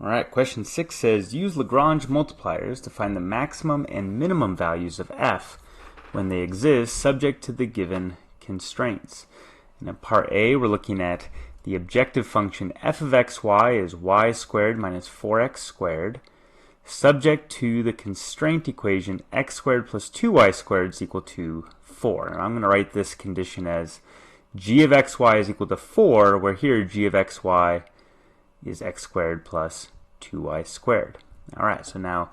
All right, question 6 says, use Lagrange multipliers to find the maximum and minimum values of f when they exist subject to the given constraints. And in part A, we're looking at the objective function f of xy is y squared minus 4x squared, subject to the constraint equation x squared plus 2y squared is equal to 4. And I'm going to write this condition as g of xy is equal to 4, where here g of xy is x squared plus 2y squared. All right, so now,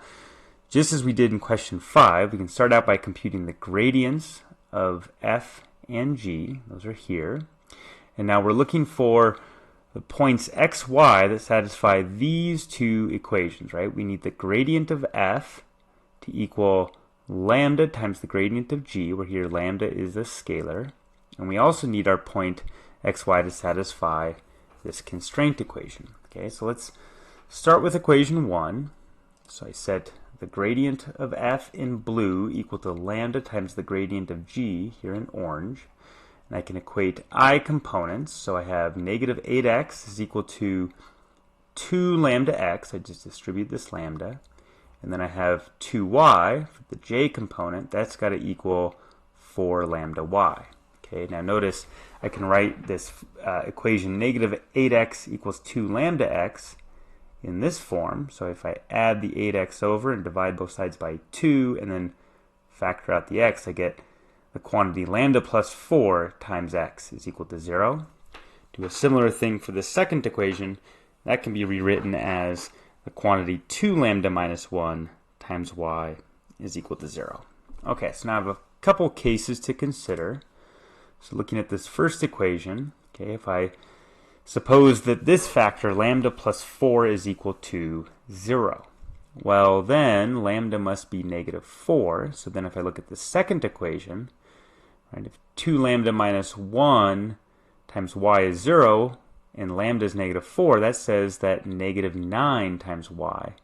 just as we did in question 5, we can start out by computing the gradients of f and g. Those are here. And now we're looking for the points x, y that satisfy these two equations, right? We need the gradient of f to equal lambda times the gradient of g, where here lambda is a scalar. And we also need our point xy to satisfy this constraint equation. Okay, so let's start with equation 1. So I set the gradient of f in blue equal to lambda times the gradient of g here in orange. And I can equate I components. So I have negative 8x is equal to 2 lambda x. I just distribute this lambda. And then I have 2y for the j component. That's got to equal 4 lambda y. Okay, now notice I can write this equation negative 8x equals 2 lambda x in this form. So if I add the 8x over and divide both sides by 2 and then factor out the x, I get the quantity lambda plus 4 times x is equal to 0. Do a similar thing for the second equation. That can be rewritten as the quantity 2 lambda minus 1 times y is equal to 0. Okay, so now I have a couple cases to consider. So looking at this first equation, okay, if I suppose that this factor, lambda plus 4, is equal to 0. Well, then lambda must be negative 4. So then if I look at the second equation, right, if 2 lambda minus 1 times y is 0, and lambda is negative 4, that says that negative 9 times y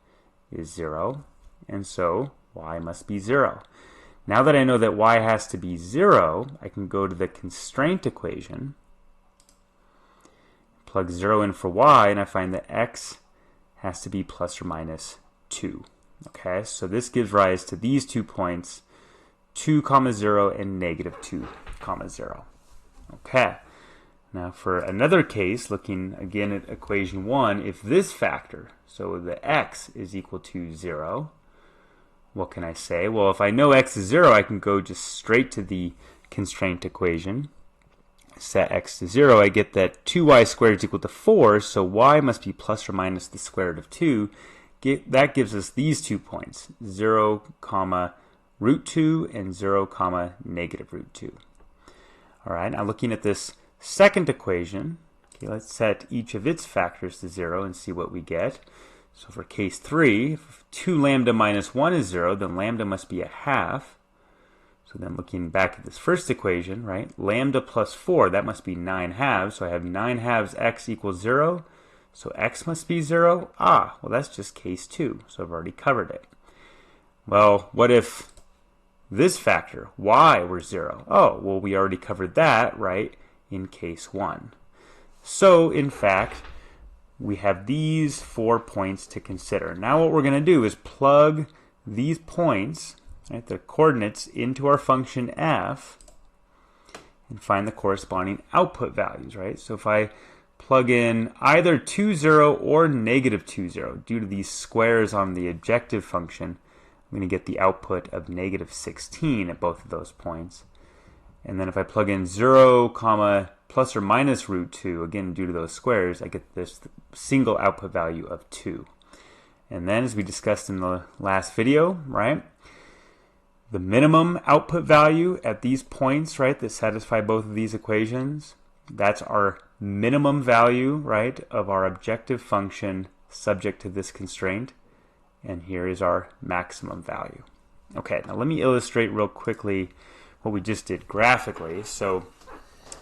is 0. And so y must be 0. Now that I know that y has to be 0, I can go to the constraint equation, plug 0 in for y, and I find that x has to be plus or minus 2. Okay, so this gives rise to these 2 points, 2, 0 and negative 2, 0. Okay, now for another case, looking again at equation 1, if this factor, so the x is equal to 0, what can I say? Well, if I know x is 0, I can go just straight to the constraint equation. Set x to 0, I get that 2y squared is equal to 4, so y must be plus or minus the square root of 2. That gives us these 2 points, 0, root 2 and 0, negative root 2. All right, now looking at this second equation, okay, let's set each of its factors to 0 and see what we get. So for case 3, if 2 lambda minus 1 is 0, then lambda must be a half. So then looking back at this first equation, right, lambda plus 4, that must be 9 halves. So I have 9 halves x equals 0. So x must be 0. Well, that's just case 2. So I've already covered it. Well, what if this factor, y, were 0? Oh, well, we already covered that, right, in case 1. So, in fact, we have these 4 points to consider. Now what we're going to do is plug these points, right, the coordinates, into our function f and find the corresponding output values, right? So if I plug in either 2, 0 or negative 2, 0, due to these squares on the objective function, I'm going to get the output of negative 16 at both of those points. And then if I plug in 0, plus or minus root 2, again due to those squares, I get this single output value of 2. And then, as we discussed in the last video, right, the minimum output value at these points, right, that satisfy both of these equations, that's our minimum value, right, of our objective function subject to this constraint. And here is our maximum value. Okay, now let me illustrate real quickly what we just did graphically. So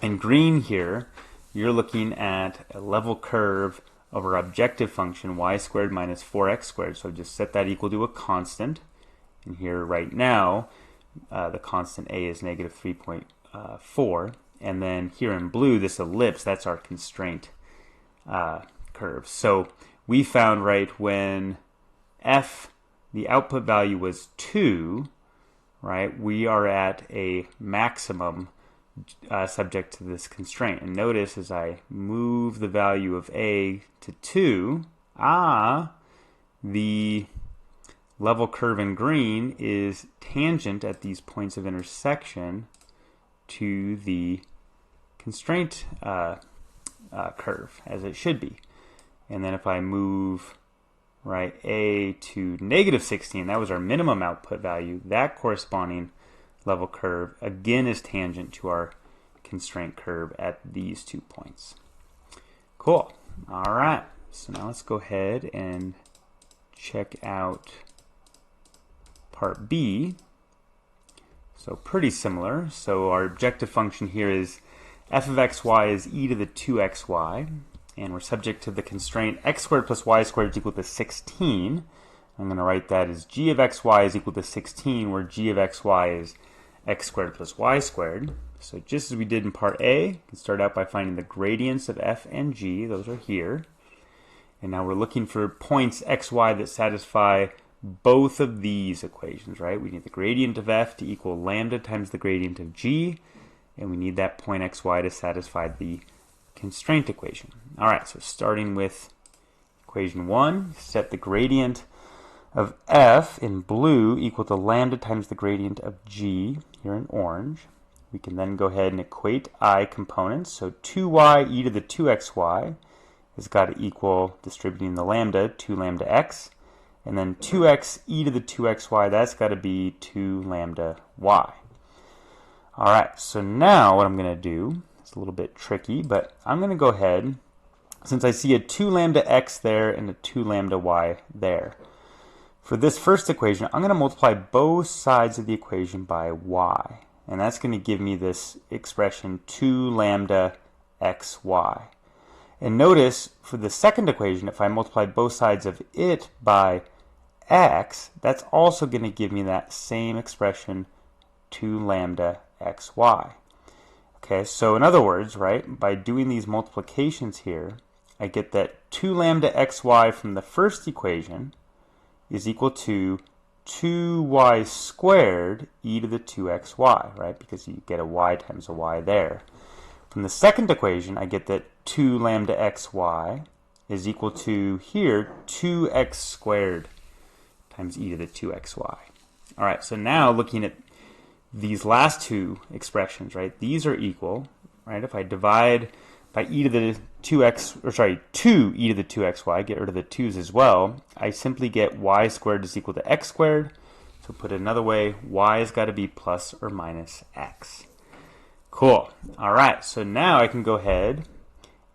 in green here, you're looking at a level curve of our objective function, y squared minus 4x squared. So just set that equal to a constant. And here right now, the constant a is negative 3.4. And then here in blue, this ellipse, that's our constraint curve. So we found, right, when f, the output value was 2, right, we are at a maximum subject to this constraint. And notice as I move the value of a to 2, the level curve in green is tangent at these points of intersection to the constraint curve, as it should be. And then if I move, right, a to negative 16, that was our minimum output value, that corresponding level curve again is tangent to our constraint curve at these 2 points. Cool. All right. So now let's go ahead and check out part B. So pretty similar. So our objective function here is f of xy is e to the 2xy, and we're subject to the constraint x squared plus y squared is equal to 16. I'm going to write that as g of xy is equal to 16, where g of xy is x squared plus y squared. So just as we did in part A, we can start out by finding the gradients of f and g. Those are here. And now we're looking for points xy that satisfy both of these equations, right? We need the gradient of f to equal lambda times the gradient of g, and we need that point xy to satisfy the constraint equation. All right, so starting with equation 1, set the gradient of f in blue equal to lambda times the gradient of g here in orange. We can then go ahead and equate I components. So 2y e to the 2xy has got to equal, distributing the lambda, 2 lambda x. And then 2x e to the 2xy, that's got to be 2 lambda y. All right, so now what I'm going to do, it's a little bit tricky, but I'm going to go ahead, since I see a 2 lambda x there and a 2 lambda y there. For this first equation, I'm going to multiply both sides of the equation by y. And that's going to give me this expression 2 lambda xy. And notice for the second equation, if I multiply both sides of it by x, that's also going to give me that same expression 2 lambda xy. Okay, so in other words, right, by doing these multiplications here, I get that 2 lambda xy from the first equation is equal to 2y squared e to the 2xy, right? Because you get a y times a y there. From the second equation, I get that 2 lambda xy is equal to, here, 2x squared times e to the 2xy. All right, so now looking at these last two expressions, right? These are equal, right? If I divide by e to the 2x, or sorry, 2 e to the 2xy, get rid of the 2's as well, I simply get y squared is equal to x squared. So put it another way, y has got to be plus or minus x. Cool. All right, so now I can go ahead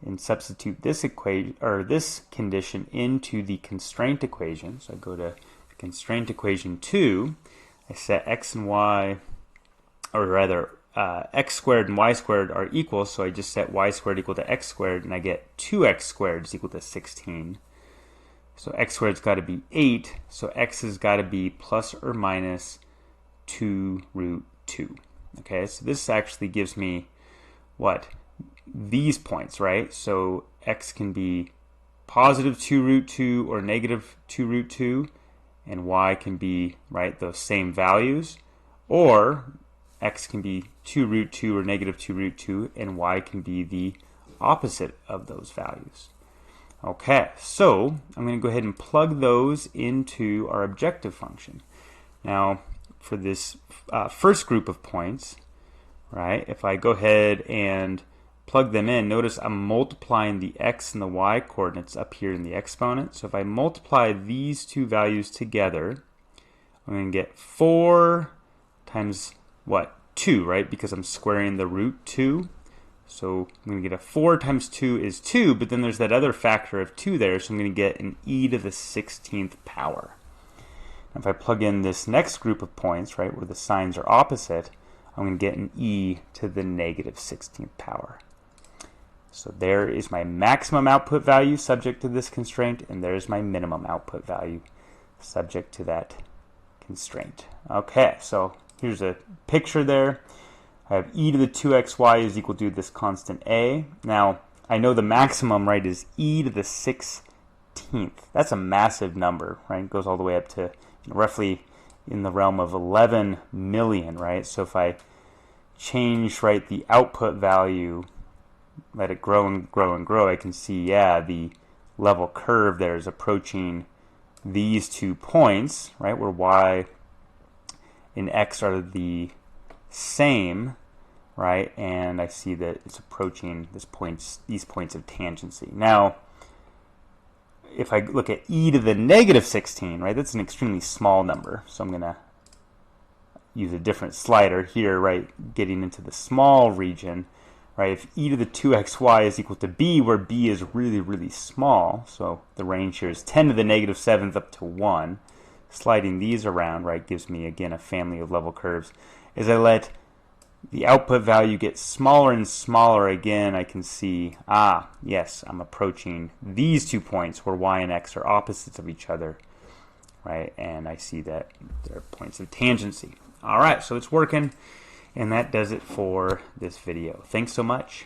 and substitute this equation, or this condition, into the constraint equation. So I go to constraint equation 2, I set x and y, or rather x squared and y squared are equal, so I just set y squared equal to x squared, and I get 2x squared is equal to 16. So x squared's got to be 8, so x has got to be plus or minus 2 root 2. Okay, so this actually gives me what? These points, right? So x can be positive 2 root 2 or negative 2 root 2, and y can be, right, those same values, or x can be 2 root 2 or negative 2 root 2, and y can be the opposite of those values. Okay, so I'm going to go ahead and plug those into our objective function. Now, for this first group of points, right, if I go ahead and plug them in, notice I'm multiplying the x and the y coordinates up here in the exponent. So if I multiply these two values together, I'm going to get 4 times what? 2, right? Because I'm squaring the root 2. So I'm going to get a 4 times 2 is 2, but then there's that other factor of 2 there, so I'm going to get an e to the 16th power. Now if I plug in this next group of points, right, where the signs are opposite, I'm going to get an e to the negative 16th power. So there is my maximum output value subject to this constraint, and there's my minimum output value subject to that constraint. Okay, so here's a picture there. I have e to the 2xy is equal to this constant a. Now, I know the maximum, right, is e to the 6 14th. That's a massive number, right? It goes all the way up to roughly in the realm of 11 million, right? So if I change, right, the output value, let it grow and grow and grow, I can see, yeah, the level curve there is approaching these 2 points, right, where y and x are the same, right? And I see that it's approaching these points of tangency. Now, if I look at e to the negative 16, right, that's an extremely small number. So I'm going to use a different slider here, right, getting into the small region, right? If e to the 2xy is equal to b, where b is really, really small, so the range here is 10 to the negative 7th up to 1. Sliding these around, right, gives me, again, a family of level curves. As I let the output value get smaller and smaller, again, I can see, yes, I'm approaching these 2 points where y and x are opposites of each other, right? And I see that they're points of tangency. All right, so it's working, and that does it for this video. Thanks so much.